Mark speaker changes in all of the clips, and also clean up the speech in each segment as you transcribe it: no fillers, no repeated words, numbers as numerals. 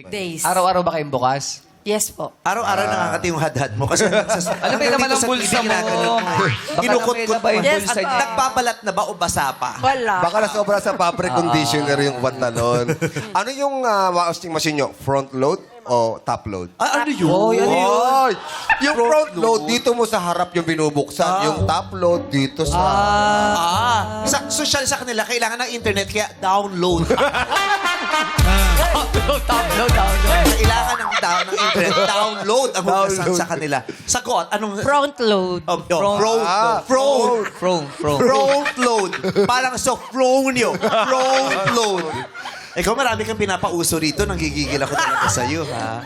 Speaker 1: days.
Speaker 2: Araw-araw ba kayong bukas?
Speaker 1: Yes po.
Speaker 3: Araw-araw nakakati yung hadhad mo. Kasi
Speaker 2: Alam mo naman ang bulsa mo.
Speaker 3: Kinukot-kut mo.
Speaker 2: Baka naman
Speaker 1: Yes,
Speaker 2: bulsa niya.
Speaker 3: Nagpapalat na ba o basa pa?
Speaker 1: Wala.
Speaker 4: Baka nasobra sa fabric conditioner yung pantalon. Ano yung washing machine nyo? Front load o top load?
Speaker 3: Ano yun?
Speaker 4: Oy! Yung front load, dito mo sa harap yung binubuksan. Yung top load, dito sa...
Speaker 3: Sa social sa kanila, kailangan ng internet, kaya download. Kailangan ng internet. Download ang hugasan sa kanila. Sagot, anong...
Speaker 1: Front load.
Speaker 3: Front load. Parang sa front nyo. Front load. Ikaw, marami kang pinapauso rito. Nanggigigil ako talaga sa'yo, ha?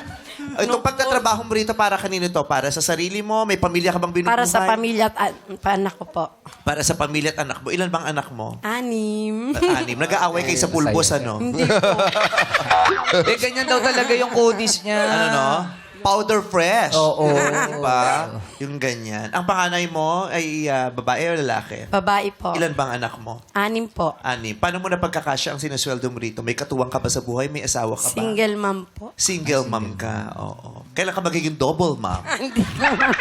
Speaker 3: Itong pagtatrabaho mo rito, para kanino to? Para sa sarili mo? May pamilya ka bang binubuhay?
Speaker 1: Para sa pamilya at anak ko po.
Speaker 3: Para sa pamilya at anak mo. Ilan bang anak mo?
Speaker 1: 6.
Speaker 3: Anim. Nag-aaway kayo sa pulbos, ano?
Speaker 1: Hindi po.
Speaker 2: Eh, ganyan daw talaga yung kudis niya.
Speaker 3: Ano, no? Powder fresh.
Speaker 2: Oo.
Speaker 3: Diba? Yung ganyan. Ang panganay mo ay babae o lalaki?
Speaker 1: Babae po.
Speaker 3: Ilan bang anak mo?
Speaker 1: 6 po.
Speaker 3: Ani. Paano mo na pagkakasya ang sinusweldo mo rito? May katuwang ka ba sa buhay? May asawa ka ba?
Speaker 1: Single mom po.
Speaker 3: Single mom ka. Oo. Kailan ka magiging double mom?
Speaker 1: Hindi naman.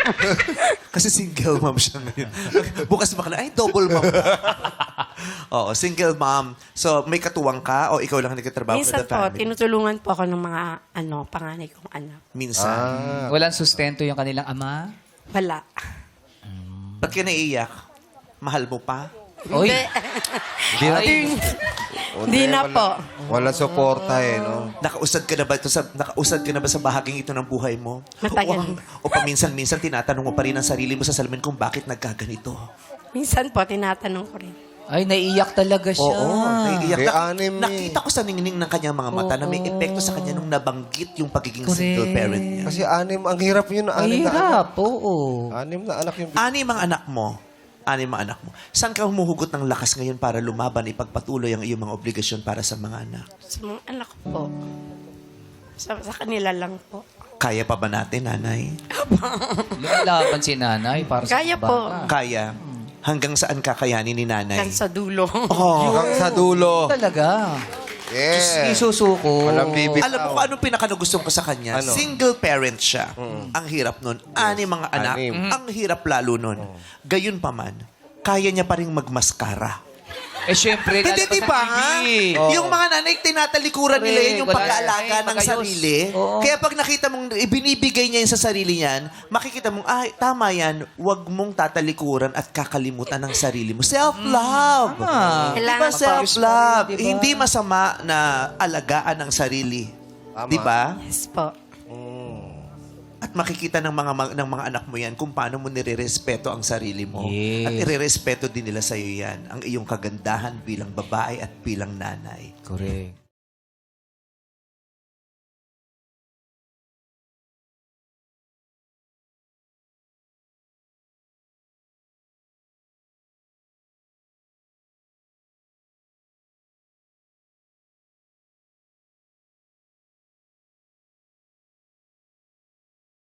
Speaker 3: Kasi single mom siya ngayon. Bukas ba ka na, ay, double mom. Oo, single mom. So, may katuwang ka o ikaw lang nagkatrabaho
Speaker 1: Minsan
Speaker 3: with the
Speaker 1: po,
Speaker 3: family?
Speaker 1: tinutulungan po ako ng mga panganay kong anak.
Speaker 3: Minsan.
Speaker 2: Walang sustento yung kanilang ama.
Speaker 1: Wala.
Speaker 3: Ba't ka naiiyak? Mahal mo pa?
Speaker 2: Oy.
Speaker 1: Hindi na po.
Speaker 4: Walang suporta eh, no?
Speaker 3: Nakausad ka na ba sa bahaging ito ng buhay mo?
Speaker 1: Matagal.
Speaker 3: O paminsan-minsan tinatanong mo pa rin ang sarili mo sa salamin kung bakit nagkaganito.
Speaker 1: Minsan po, tinatanong ko rin.
Speaker 2: Ay, naiiyak talaga siya.
Speaker 3: Oo, naiiyak.
Speaker 4: Kay Anim eh.
Speaker 3: Nakita ko sa ningning ng kanyang mga mata na may epekto sa kanya nung nabanggit yung pagiging single parent niya.
Speaker 4: Kasi ang hirap yun.
Speaker 2: Ang
Speaker 4: Anim na anak.
Speaker 2: hirap, oo.
Speaker 4: Anim na anak yung...
Speaker 3: Ani mga anak mo. Saan ka humuhugot ng lakas ngayon para lumaban, ipagpatuloy ang iyong mga obligasyon para sa mga anak?
Speaker 1: Sa mga anak ko po. Sa kanila lang po.
Speaker 3: Kaya pa ba natin, nanay?
Speaker 2: Lumalaban si nanay para sa
Speaker 1: Kaya
Speaker 2: bata.
Speaker 1: po.
Speaker 3: Kaya. Hanggang saan kakayanin ni nanay?
Speaker 1: Kan sa dulo.
Speaker 4: Hanggang sa dulo.
Speaker 2: Talaga.
Speaker 4: Yes.
Speaker 2: Isusuko.
Speaker 4: Walang bibitaw.
Speaker 3: Alam mo kung anong pinakagusto ko sa kanya?
Speaker 4: Ano?
Speaker 3: Single parent siya. Ang hirap nun. Ani mga anak.
Speaker 4: Anim.
Speaker 3: Ang hirap lalo nun. Gayun pa man, kaya niya pa rin magmaskara.
Speaker 2: Eh, syempre,
Speaker 3: Hindi,
Speaker 2: lalabas
Speaker 3: di
Speaker 2: ang
Speaker 3: ba?
Speaker 2: TV.
Speaker 3: Yung mga nanay, tinatalikuran nila yun, yung
Speaker 2: Wala
Speaker 3: pag-aalaga
Speaker 2: na,
Speaker 3: ng
Speaker 2: magayos.
Speaker 3: sarili.
Speaker 2: Oo.
Speaker 3: Kaya pag nakita mong ibinibigay niya yun sa sarili niyan, makikita mong, ay, tama yan, huwag mong tatalikuran at kakalimutan ng sarili mo. Self-love.
Speaker 2: Tama.
Speaker 3: Diba
Speaker 1: Kailangan
Speaker 3: self-love?
Speaker 2: Diba?
Speaker 3: Hindi masama na alagaan ang sarili.
Speaker 4: Tama.
Speaker 3: Di ba?
Speaker 1: Yes po.
Speaker 3: At makikita ng mga anak mo yan kung paano mo nire-respeto ang sarili mo.
Speaker 2: Yes.
Speaker 3: At irerespeto din nila sa'yo yan, ang iyong kagandahan bilang babae at bilang nanay.
Speaker 2: Correct.